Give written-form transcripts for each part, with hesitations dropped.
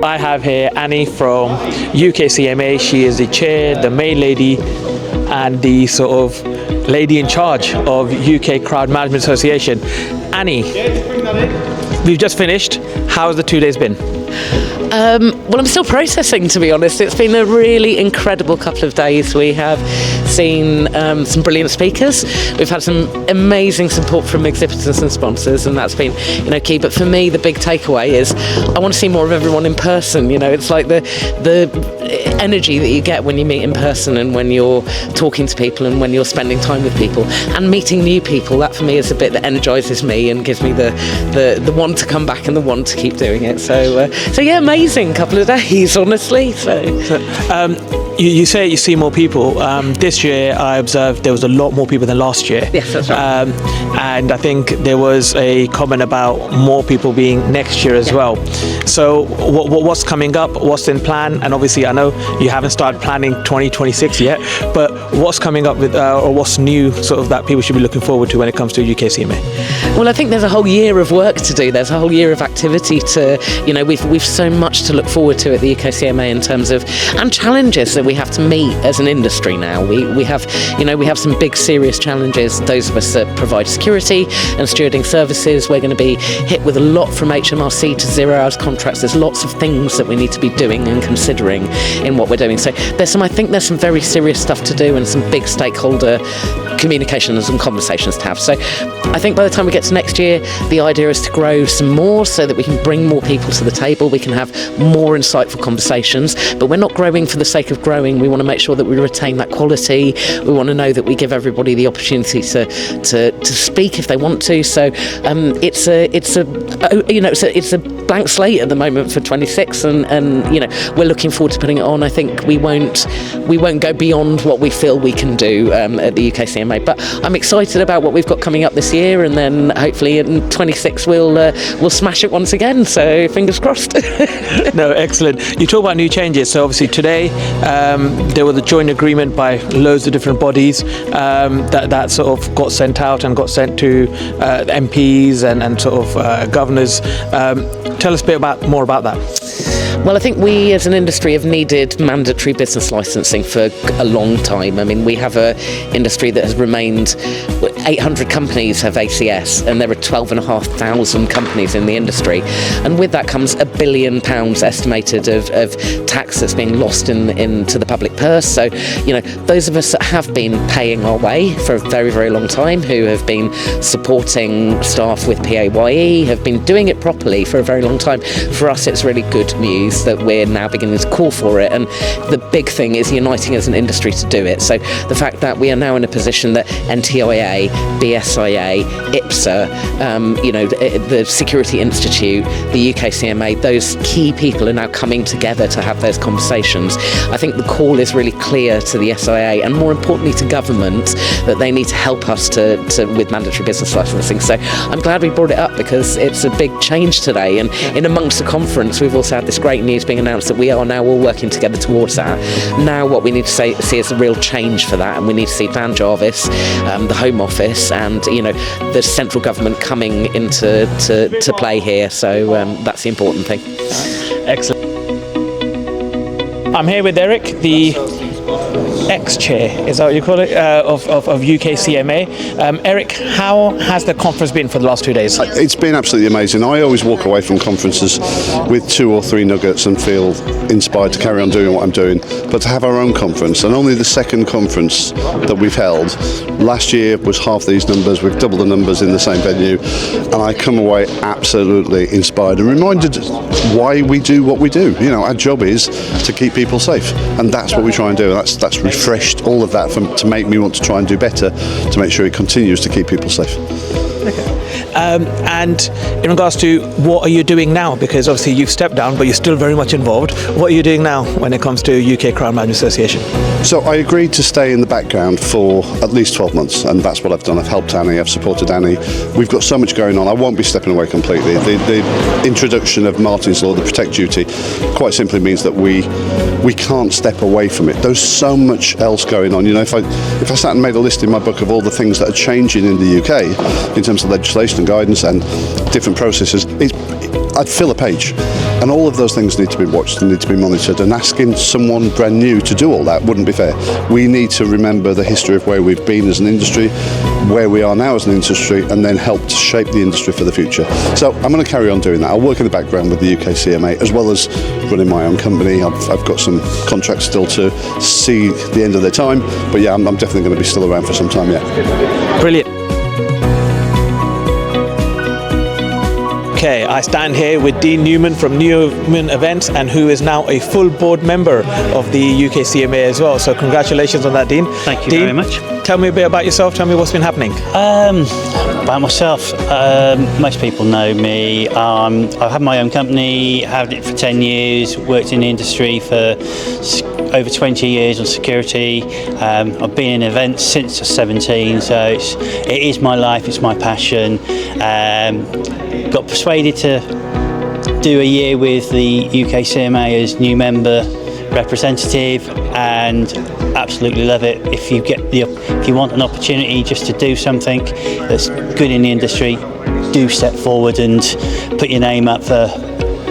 I have here Annie from UKCMA. She is the chair, the main lady, and the sort of lady in charge of UK Crowd Management Association. Annie, we've just finished. How's the 2 days been? Well, I'm still processing, to be honest. It's been a really incredible couple of days. We have seen some brilliant speakers. We've had some amazing support from exhibitors and sponsors, and that's been, key. But for me, the big takeaway is I want to see more of everyone in person. It's like the energy that you get when you meet in person and when you're talking to people and when you're spending time with people and meeting new people. That for me is a bit that energises me and gives me the want to come back and the want to keep doing it. So yeah, amazing couple of days, honestly. You say you see more people. This year I observed there was a lot more people than last year. Yes, that's right. And I think there was a comment about more people being next year as well. So what's coming up? What's in plan? And obviously I know you haven't started planning 2026 yet, but what's coming up with or what's new sort of that people should be looking forward to when it comes to UKCMA? Well, I think there's a whole year of work to do. There's a whole year of activity to, we've so much to look forward to at the UKCMA in terms of, and challenges that we have to meet as an industry now. We have some big serious challenges. Those of us that provide security and stewarding services, we're going to be hit with a lot from HMRC to 0 hours contracts. There's lots of things that we need to be doing and considering in what we're doing. So I think there's some very serious stuff to do and some big stakeholder communications and conversations to have. So I think by the time we get to next year, the idea is to grow some more so that we can bring more people to the table, we can have more insightful conversations, but we're not growing for the sake of growing. We want to make sure that we retain that quality. We want to know that we give everybody the opportunity to speak if they want to. So it's a blank slate at the moment for 26, and we're looking forward to putting it on. I think we won't go beyond what we feel we can do at the UKCMA, but I'm excited about what we've got coming up this year, and then hopefully in 26 we'll smash it once again. So fingers crossed. No, excellent. You talk about new changes. So obviously today there was a joint agreement by loads of different bodies that sort of got sent out and got sent to MPs and sort of governors. Tell us a bit more about that. Well, I think we as an industry have needed mandatory business licensing for a long time. I mean, we have an industry that has remained, 800 companies have ACS, and there are 12,500 companies in the industry. And with that comes £1 billion estimated of tax that's being lost into the public purse. So, those of us that have been paying our way for a very, very long time, who have been supporting staff with PAYE, have been doing it properly for a very long time, for us it's really good news that we're now beginning to call for it, and the big thing is uniting as an industry to do it. So the fact that we are now in a position that NTIA, BSIA, IPSA, the Security Institute, the UKCMA, those key people are now coming together to have those conversations. I think the call is really clear to the SIA, and more importantly to government, that they need to help us with mandatory business licensing. So I'm glad we brought it up, because it's a big change today, and in amongst the conference we've also had this great news being announced that we are now all working together towards that. Now what we need to see is a real change for that, and we need to see Dan Jarvis, the Home Office, and the central government coming into play here. So that's the important thing. Excellent. I'm here with Eric, the ex-chair, is that what you call it, of UKCMA. Eric, how has the conference been for the last 2 days? It's been absolutely amazing. I always walk away from conferences with 2 or 3 nuggets and feel inspired to carry on doing what I'm doing. But to have our own conference, and only the second conference that we've held, last year was half these numbers, we've doubled the numbers in the same venue, and I come away absolutely inspired and reminded why we do what we do. Our job is to keep people safe, and that's what we try and do. That's refreshed all of that to make me want to try and do better, to make sure it continues to keep people safe. Okay. And in regards to what are you doing now? Because obviously you've stepped down, but you're still very much involved. What are you doing now when it comes to UK Crown Management Association? So I agreed to stay in the background for at least 12 months, and that's what I've done. I've helped Annie, I've supported Annie. We've got so much going on, I won't be stepping away completely. The introduction of Martyn's Law, the Protect Duty, quite simply means that we can't step away from it. There's so much else going on. You know, if I sat and made a list in my book of all the things that are changing in the UK in terms of legislation and guidance and different processes, I'd fill a page. And all of those things need to be watched and need to be monitored, and asking someone brand new to do all that wouldn't be fair. We need to remember the history of where we've been as an industry, where we are now as an industry, and then help to shape the industry for the future. So I'm going to carry on doing that. I'll work in the background with the UKCMA as well as running my own company. I've got some contracts still to see the end of their time, but yeah, I'm definitely going to be still around for some time yet. Brilliant. Okay, I stand here with Dean Newman from Newman Events, and who is now a full board member of the UKCMA as well. So congratulations on that, Dean. Thank you Dean, very much. Tell me a bit about yourself. Tell me what's been happening. About myself, most people know me. I've had my own company, had it for 10 years, worked in the industry for over 20 years on security. I've been in events since I was 17, so it is my life, it's my passion. Got persuaded to do a year with the UKCMA as new member representative, and absolutely love it. If you want an opportunity just to do something that's good in the industry, do step forward and put your name up for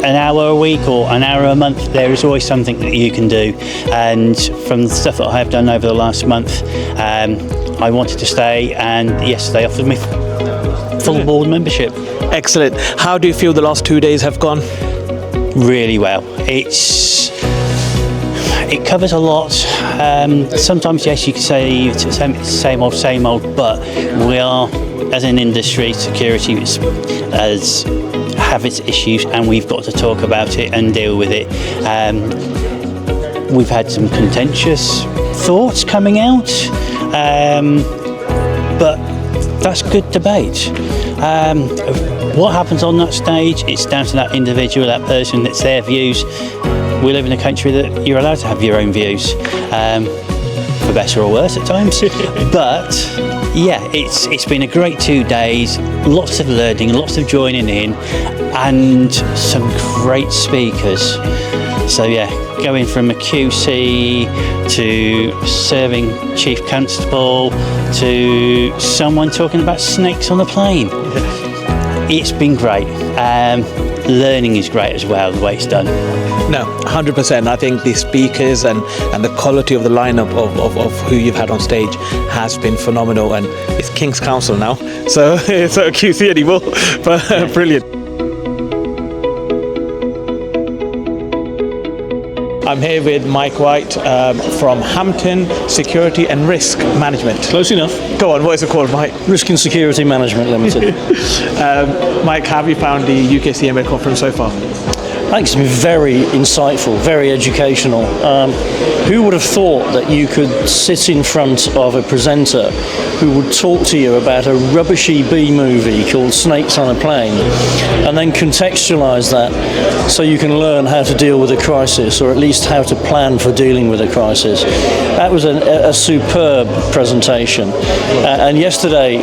an hour a week or an hour a month. There is always something that you can do, and from the stuff that I have done over the last month, I wanted to stay, and yes, they offered me full board membership. Excellent. How do you feel the last 2 days have gone? Really well. It covers a lot. Sometimes, yes, you can say it's the same old, but we are, as an industry, security have its issues, and we've got to talk about it and deal with it. We've had some contentious thoughts coming out, but that's good debate. What happens on that stage, it's down to that individual, that person, that's their views. We live in a country that you're allowed to have your own views, for better or worse at times. But yeah, it's been a great 2 days, lots of learning, lots of joining in, and some great speakers. So yeah, going from a QC to serving chief constable to someone talking about snakes on a plane. It's been great. Learning is great as well, the way it's done. No, 100%. I think the speakers and the quality of the lineup of who you've had on stage has been phenomenal, and it's King's Counsel now, so it's not QC anymore, but brilliant. I'm here with Mike White from Hampton Security and Risk Management. Close enough. Go on, what is it called, Mike? Risk and Security Management Limited. Mike, how have you found the UKCMA conference so far? I think it's been very insightful, very educational. Who would have thought that you could sit in front of a presenter who would talk to you about a rubbishy B movie called Snakes on a Plane, and then contextualise that so you can learn how to deal with a crisis, or at least how to plan for dealing with a crisis. That was a superb presentation. And yesterday,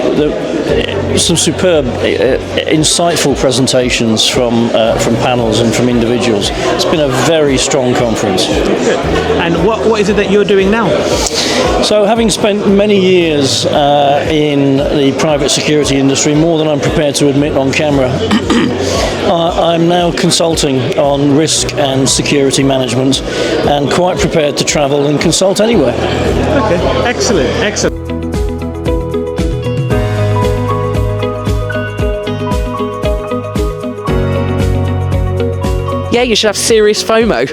some superb, insightful presentations from panels and from individuals. It's been a very strong conference. And what is it that you're doing now? So, having spent many years in the private security industry, more than I'm prepared to admit on camera, I'm now consulting on risk and security management, and quite prepared to travel and consult anywhere. Okay, excellent, excellent. yeah, you should have serious FOMO.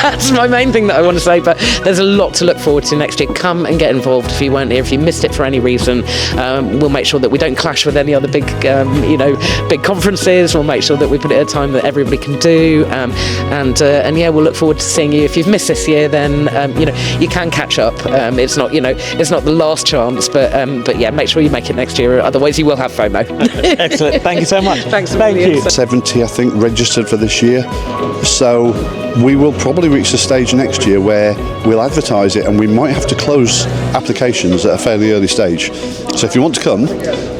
That's my main thing that I want to say. But there's a lot to look forward to next year. Come and get involved if you weren't here. If you missed it for any reason, we'll make sure that we don't clash with any other big, big conferences. We'll make sure that we put it at a time that everybody can do. And yeah, we'll look forward to seeing you. If you've missed this year, then you can catch up. It's not the last chance, but yeah, make sure you make it next year. Otherwise, you will have FOMO. Excellent. Thank you so much. Thanks. Thank you. 70, I think, registered for this year. So we will probably reach the stage next year where we'll advertise it and we might have to close applications at a fairly early stage. So if you want to come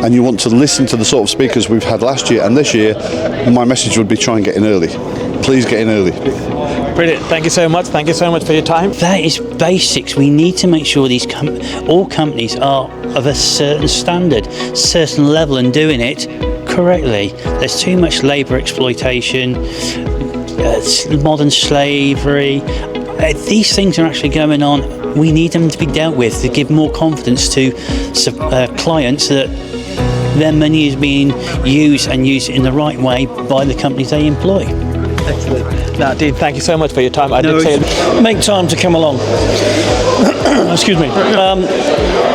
and you want to listen to the sort of speakers we've had last year and this year, my message would be try and get in early. Please get in early. Brilliant. Tyour time. That is basics. We need to make sure all companies are of a certain standard, certain level, and doing it correctly. There's too much labour exploitation, modern slavery. These things are actually going on. We need them to be dealt with to give more confidence to clients that their money is being used in the right way by the companies they employ. Excellent. Now, Dean, thank you so much for your time. Make time to come along. Excuse me.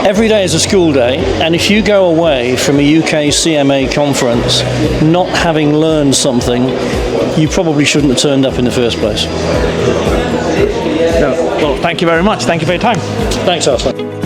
Every day is a school day, and if you go away from a UKCMA conference not having learned something, you probably shouldn't have turned up in the first place. Well, thank you very much. Thank you for your time. Thanks, Arsalan.